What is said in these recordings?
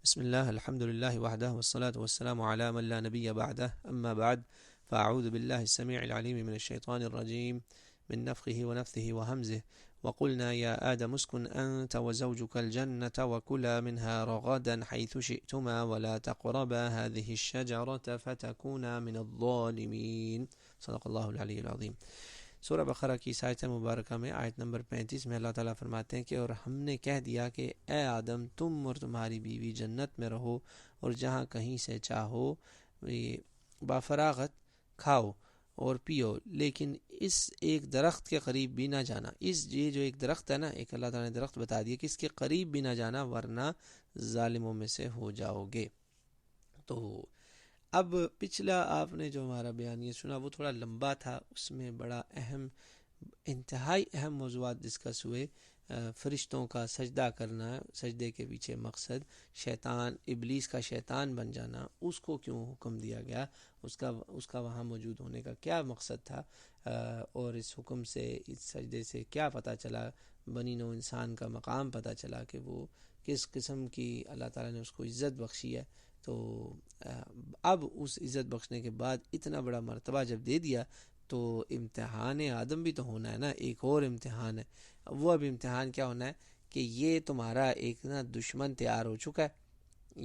بسم الله الحمد لله وحده والصلاة والسلام على من لا نبي بعده أما بعد فأعوذ بالله السميع العليم من الشيطان الرجيم من نفخه ونفثه وهمزه وقلنا يا آدم اسكن أنت وزوجك الجنة وكلا منها رغدا حيث شئتما ولا تقربا هذه الشجرة فتكونا من الظالمين صدق الله العلي العظيم. سورہ بقرہ کی آیت مبارکہ میں آیت نمبر 35 میں اللہ تعالیٰ فرماتے ہیں کہ اور ہم نے کہہ دیا کہ اے آدم تم اور تمہاری بیوی جنت میں رہو اور جہاں کہیں سے چاہو بافراغت کھاؤ اور پیو، لیکن اس ایک درخت کے قریب بھی نہ جانا. یہ جو ایک درخت ہے نا، ایک اللہ تعالیٰ نے درخت بتا دیا کہ اس کے قریب بھی نہ جانا ورنہ ظالموں میں سے ہو جاؤ گے. تو اب پچھلا آپ نے جو ہمارا بیان یہ سنا وہ تھوڑا لمبا تھا، اس میں بڑا اہم انتہائی اہم موضوعات ڈسکس ہوئے. فرشتوں کا سجدہ کرنا، سجدے کے پیچھے مقصد، شیطان ابلیس کا شیطان بن جانا، اس کو کیوں حکم دیا گیا، اس کا وہاں موجود ہونے کا کیا مقصد تھا، اور اس حکم سے، اس سجدے سے کیا پتہ چلا، بنی نوع انسان کا مقام پتہ چلا کہ وہ کس قسم کی اللہ تعالیٰ نے اس کو عزت بخشی ہے. تو اب اس عزت بخشنے کے بعد اتنا بڑا مرتبہ جب دے دیا تو امتحان آدم بھی تو ہونا ہے نا. ایک اور امتحان ہے، وہ اب امتحان کیا ہونا ہے کہ یہ تمہارا ایک نا دشمن تیار ہو چکا ہے.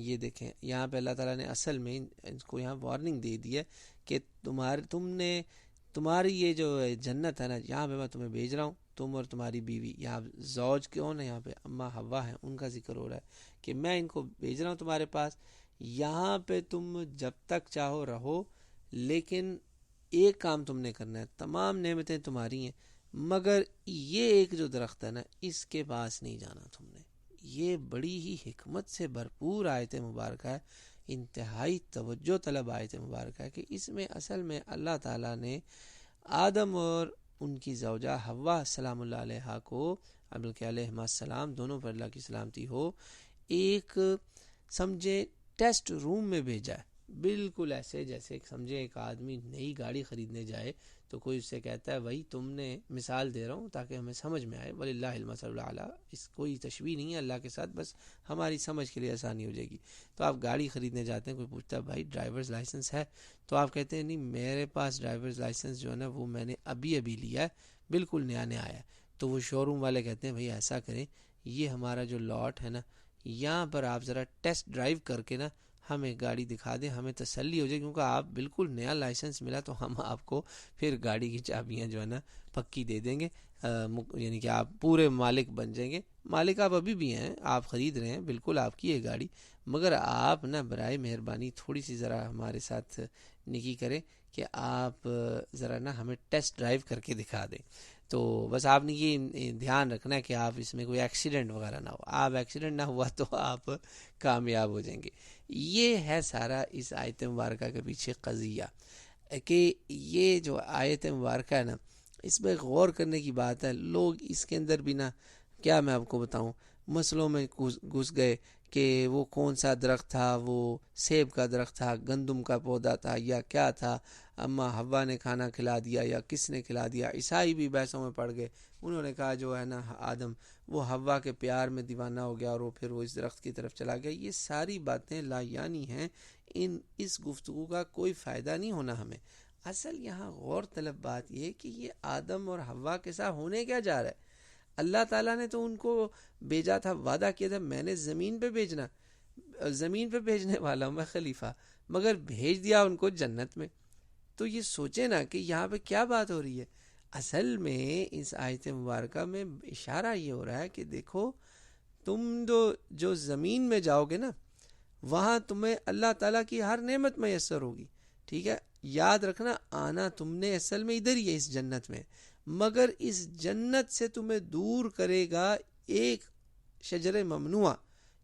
یہ دیکھیں یہاں پہ اللہ تعالیٰ نے اصل میں ان کو یہاں وارننگ دے دی ہے کہ تمہاری یہ جو جنت ہے نا، یہاں پہ میں تمہیں بھیج رہا ہوں، تم اور تمہاری بیوی. یہاں زوج کون ہے؟ یہاں پہ اماں حوا ہیں، ان کا ذکر ہو رہا ہے کہ میں ان کو بھیج رہا ہوں تمہارے پاس. یہاں پہ تم جب تک چاہو رہو، لیکن ایک کام تم نے کرنا ہے، تمام نعمتیں تمہاری ہیں مگر یہ ایک جو درخت ہے نا، اس کے پاس نہیں جانا تم نے. یہ بڑی ہی حکمت سے بھرپور آیت مبارکہ ہے، انتہائی توجہ طلب آیت مبارکہ ہے کہ اس میں اصل میں اللہ تعالیٰ نے آدم اور ان کی زوجہ حوا سلام اللہ علیہ کو، بلکہ علیہ السلام دونوں پر اللہ کی سلامتی ہو، ایک سمجھے ٹیسٹ روم میں بھیجا ہے. بالکل ایسے جیسے سمجھے ایک آدمی نئی گاڑی خریدنے جائے تو کوئی اس سے کہتا ہے بھائی تم نے، مثال دے رہا ہوں تاکہ ہمیں سمجھ میں آئے، وللہ المثل الاعلیٰ، اس کوئی تشبیہ نہیں ہے اللہ کے ساتھ، بس ہماری سمجھ کے لیے آسانی ہو جائے گی. تو آپ گاڑی خریدنے جاتے ہیں، کوئی پوچھتا ہے بھائی ڈرائیورز لائسنس ہے؟ تو آپ کہتے ہیں نہیں میرے پاس ڈرائیورز لائسنس جو ہے نا وہ میں نے ابھی لیا ہے، بالکل نیا نیا آیا ہے. تو وہ شو روم والے کہتے ہیں بھائی ایسا کریں، یہ ہمارا جو لاٹ ہے نا، یہاں پر آپ ذرا ٹیسٹ ڈرائیو کر کے نا ہمیں گاڑی دکھا دیں، ہمیں تسلی ہو جائے، کیونکہ آپ بالکل نیا لائسنس ملا تو ہم آپ کو پھر گاڑی کی چابیاں جو ہے نا پکی دے دیں گے، یعنی کہ آپ پورے مالک بن جائیں گے. مالک آپ ابھی بھی ہیں، آپ خرید رہے ہیں، بالکل آپ کی ہے گاڑی، مگر آپ نا برائے مہربانی تھوڑی سی ذرا ہمارے ساتھ نیکی کریں کہ آپ ذرا نا ہمیں ٹیسٹ ڈرائیو کر کے دکھا دیں. تو بس آپ نے یہ دھیان رکھنا ہے کہ آپ اس میں کوئی ایکسیڈنٹ وغیرہ نہ ہو، آپ ایکسیڈنٹ نہ ہوا تو آپ کامیاب ہو جائیں گے. یہ ہے سارا اس آیت مبارکہ کے پیچھے قضیہ، کہ یہ جو آیت مبارکہ ہے نا، اس میں غور کرنے کی بات ہے. لوگ اس کے اندر بھی نا، کیا میں آپ کو بتاؤں، مسئلوں میں گھس گئے کہ وہ کون سا درخت تھا، وہ سیب کا درخت تھا، گندم کا پودا تھا، یا کیا تھا، اماں حوا نے کھانا کھلا دیا یا کس نے کھلا دیا. عیسائی بھی بحثوں میں پڑ گئے، انہوں نے کہا جو ہے نا آدم وہ حوا کے پیار میں دیوانہ ہو گیا اور وہ پھر وہ اس درخت کی طرف چلا گیا. یہ ساری باتیں لا یعنی ہیں، اس گفتگو کا کوئی فائدہ نہیں ہونا ہمیں. اصل یہاں غور طلب بات یہ کہ یہ آدم اور حوا کے ساتھ ہونے کیا جا رہا ہے. اللہ تعالیٰ نے تو ان کو بھیجا تھا، وعدہ کیا تھا میں نے زمین پہ بھیجنا، زمین پہ بھیجنے والا ہوں میں خلیفہ، مگر بھیج دیا ان کو جنت میں. تو یہ سوچیں نا کہ یہاں پہ کیا بات ہو رہی ہے. اصل میں اس آیت مبارکہ میں اشارہ یہ ہو رہا ہے کہ دیکھو تم جو زمین میں جاؤ گے نا، وہاں تمہیں اللہ تعالیٰ کی ہر نعمت میسر ہوگی. ٹھیک ہے، یاد رکھنا آنا تم نے اصل میں ادھر ہی ہے اس جنت میں، مگر اس جنت سے تمہیں دور کرے گا ایک شجر ممنوع،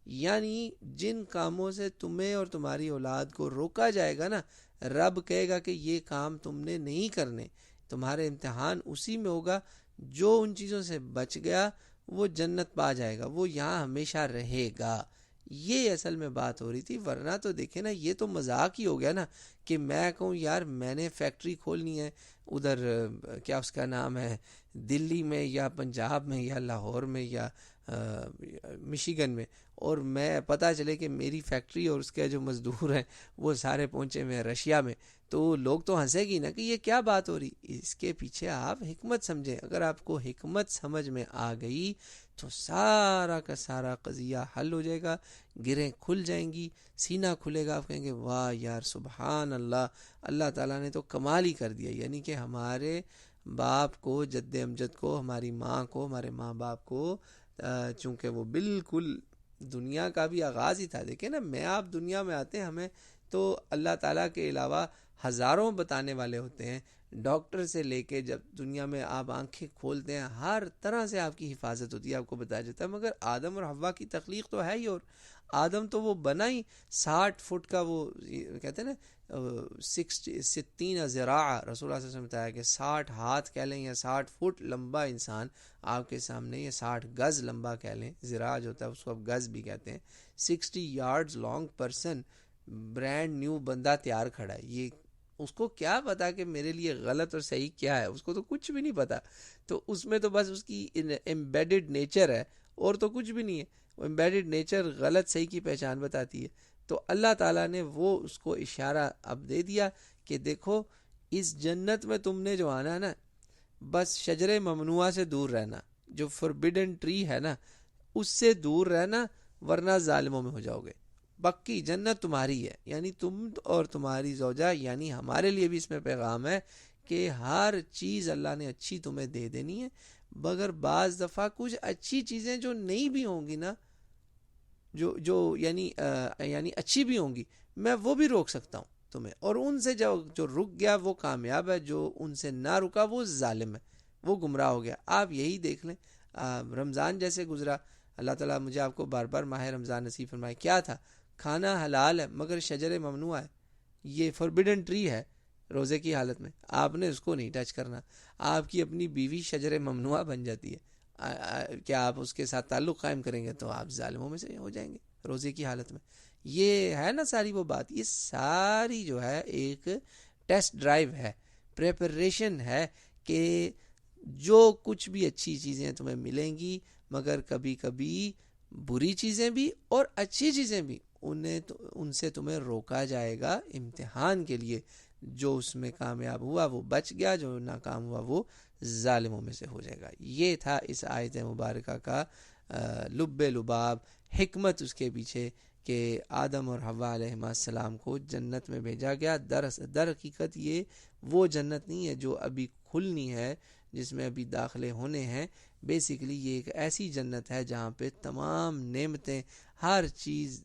یعنی جن کاموں سے تمہیں اور تمہاری اولاد کو روکا جائے گا نا، رب کہے گا کہ یہ کام تم نے نہیں کرنے. تمہارے امتحان اسی میں ہوگا، جو ان چیزوں سے بچ گیا وہ جنت پا جائے گا، وہ یہاں ہمیشہ رہے گا. یہ اصل میں بات ہو رہی تھی. ورنہ تو دیکھیں نا یہ تو مذاق ہی ہو گیا نا کہ میں کہوں یار میں نے فیکٹری کھولنی ہے ادھر، کیا اس کا نام ہے، دلی میں یا پنجاب میں یا لاہور میں یا مشیگن میں، اور میں پتہ چلے کہ میری فیکٹری اور اس کے جو مزدور ہیں وہ سارے پہنچے ہوئے ہیں رشیا میں، تو لوگ تو ہنسے گی نا کہ یہ کیا بات ہو رہی. اس کے پیچھے آپ حکمت سمجھیں. اگر آپ کو حکمت سمجھ میں آ گئی تو سارا کا سارا قضیہ حل ہو جائے گا، گریں کھل جائیں گی، سینہ کھلے گا، آپ کہیں گے واہ یار سبحان اللہ، اللہ تعالیٰ نے تو کمال ہی کر دیا. یعنی کہ ہمارے باپ کو، جد امجد کو، ہماری ماں کو، ہمارے ماں باپ کو، چونکہ وہ بالکل دنیا کا بھی آغاز ہی تھا. دیکھیں نا، میں آپ دنیا میں آتے ہیں، ہمیں تو اللہ تعالیٰ کے علاوہ ہزاروں بتانے والے ہوتے ہیں. ڈاکٹر سے لے کے جب دنیا میں آپ آنکھیں کھولتے ہیں، ہر طرح سے آپ کی حفاظت ہوتی ہے، آپ کو بتایا جاتا ہے. مگر آدم اور حوا کی تخلیق تو ہے ہی، اور آدم تو وہ بنا ہی 60 فٹ کا، وہ کہتے ہیں نا 60 ذراع، رسول اللہ صلی اللہ علیہ وسلم نے بتایا کہ 60 ہاتھ کہہ لیں یا 60 فٹ لمبا انسان آپ کے سامنے، یا 60 گز لمبا کہہ لیں، ذراع جو ہوتا ہے اس کو اب گز بھی کہتے ہیں. 60 yards long person, brand new بندہ تیار کھڑا ہے. یہ اس کو کیا پتا کہ میرے لیے غلط اور صحیح کیا ہے؟ اس کو تو کچھ بھی نہیں پتا. تو اس میں تو بس اس کی ایمبیڈڈ نیچر ہے، اور تو کچھ بھی نہیں ہے. وہ ایمبیڈڈ نیچر غلط صحیح کی پہچان بتاتی ہے. تو اللہ تعالیٰ نے وہ اس کو اشارہ اب دے دیا کہ دیکھو اس جنت میں تم نے جو آنا ہے نا، بس شجر ممنوعہ سے دور رہنا، جو فوربیڈن ٹری ہے نا اس سے دور رہنا، ورنہ ظالموں میں ہو جاؤ گے. پکی جنت تمہاری ہے، یعنی تم اور تمہاری زوجہ. یعنی ہمارے لیے بھی اس میں پیغام ہے کہ ہر چیز اللہ نے اچھی تمہیں دے دینی ہے، مگر بعض دفعہ کچھ اچھی چیزیں جو نہیں بھی ہوں گی نا، جو یعنی اچھی بھی ہوں گی، میں وہ بھی روک سکتا ہوں تمہیں. اور ان سے جو رک گیا وہ کامیاب ہے، جو ان سے نہ رکا وہ ظالم ہے، وہ گمراہ ہو گیا. آپ یہی دیکھ لیں، رمضان جیسے گزرا، اللہ تعالیٰ مجھے آپ کو بار بار ماہ رمضان نصیب فرمائے. کیا تھا؟ کھانا حلال ہے مگر شجر ممنوع ہے، یہ فوربیڈن ٹری ہے. روزے کی حالت میں آپ نے اس کو نہیں ٹچ کرنا. آپ کی اپنی بیوی شجر ممنوع بن جاتی ہے، کیا آپ اس کے ساتھ تعلق قائم کریں گے تو آپ ظالموں میں سے ہو جائیں گے روزے کی حالت میں. یہ ہے نا ساری وہ بات. یہ ساری جو ہے ایک ٹیسٹ ڈرائیو ہے، پریپریشن ہے کہ جو کچھ بھی اچھی چیزیں تمہیں ملیں گی، مگر کبھی کبھی بری چیزیں بھی اور اچھی چیزیں بھی، ان سے تمہیں روکا جائے گا امتحان کے لیے. جو اس میں کامیاب ہوا وہ بچ گیا، جو ناکام ہوا وہ ظالموں میں سے ہو جائے گا. یہ تھا اس آیت مبارکہ کا لب لباب، حکمت اس کے پیچھے کہ آدم اور حوا علیہ السلام کو جنت میں بھیجا گیا. در حقیقت یہ وہ جنت نہیں ہے جو ابھی کھلنی ہے، جس میں ابھی داخلے ہونے ہیں. بیسیکلی یہ ایک ایسی جنت ہے جہاں پہ تمام نعمتیں، ہر چیز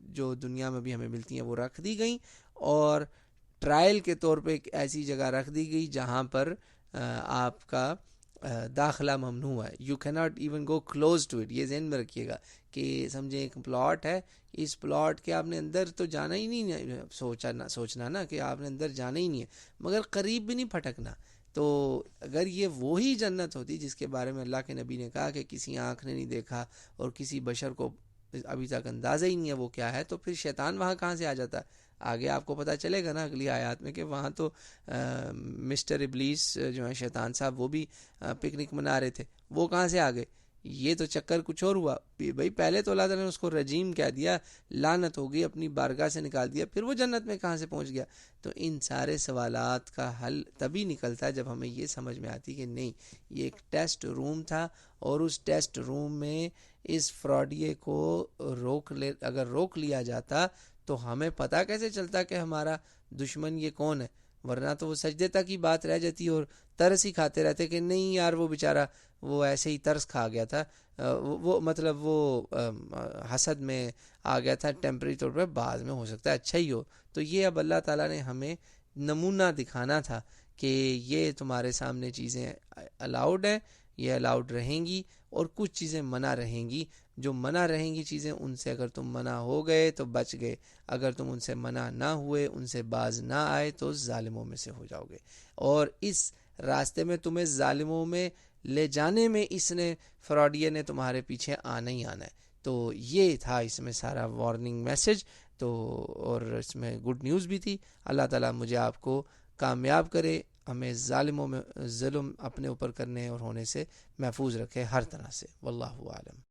جو دنیا میں بھی ہمیں ملتی ہیں وہ رکھ دی گئیں، اور ٹرائل کے طور پہ ایک ایسی جگہ رکھ دی گئی جہاں پر آپ کا داخلہ ممنوع ہے. You can not even go close to it. یہ ذہن میں رکھیے گا کہ سمجھیں ایک پلاٹ ہے، اس پلاٹ کے آپ نے اندر تو جانا ہی نہیں، سوچنا نا کہ آپ نے اندر جانا ہی نہیں ہے، مگر قریب بھی نہیں پھٹکنا. تو اگر یہ وہی جنت ہوتی جس کے بارے میں اللہ کے نبی نے کہا کہ کسی آنکھ نے نہیں دیکھا اور کسی بشر کو ابھی تک اندازہ ہی نہیں ہے وہ کیا ہے، تو پھر شیطان وہاں کہاں سے آ جاتا ہے؟ آگے آپ کو پتہ چلے گا نا اگلی آیات میں کہ وہاں تو مسٹر ابلیس جو ہے شیطان صاحب، وہ بھی پکنک منا رہے تھے، وہ کہاں سے آ گئے؟ یہ تو چکر کچھ اور ہوا بھائی. پہلے تو اللہ تعالیٰ نے اس کو رجیم کہہ دیا، لعنت ہو گئی، اپنی بارگاہ سے نکال دیا، پھر وہ جنت میں کہاں سے پہنچ گیا؟ تو ان سارے سوالات کا حل تبھی نکلتا ہے جب ہمیں یہ سمجھ میں آتی کہ نہیں، یہ ایک ٹیسٹ روم تھا، اور اس ٹیسٹ روم میں اس فراڈیے کو اگر روک لیا جاتا تو ہمیں پتہ کیسے چلتا کہ ہمارا دشمن یہ کون ہے؟ ورنہ تو وہ سجدے تک کی بات رہ جاتی اور ترس ہی کھاتے رہتے کہ نہیں یار وہ بیچارہ وہ ایسے ہی ترس کھا گیا تھا، وہ مطلب وہ حسد میں آ گیا تھا ٹیمپری طور پہ، بعد میں ہو سکتا ہے اچھا ہی ہو. تو یہ اب اللہ تعالیٰ نے ہمیں نمونہ دکھانا تھا کہ یہ تمہارے سامنے چیزیں الاؤڈ ہیں، یہ الاؤڈ رہیں گی، اور کچھ چیزیں منع رہیں گی. جو منع رہیں گی چیزیں، ان سے اگر تم منع ہو گئے تو بچ گئے، اگر تم ان سے منع نہ ہوئے، ان سے باز نہ آئے تو ظالموں میں سے ہو جاؤ گے. اور اس راستے میں تمہیں ظالموں میں لے جانے میں اس نے فراڈیے نے تمہارے پیچھے آنا ہی آنا ہے. تو یہ تھا اس میں سارا وارننگ میسج. تو اور اس میں گڈ نیوز بھی تھی. اللہ تعالیٰ مجھے آپ کو کامیاب کرے ہمیں ظالموں میں ظلم اپنے اوپر کرنے اور ہونے سے محفوظ رکھے ہر طرح سے. واللہ عالم.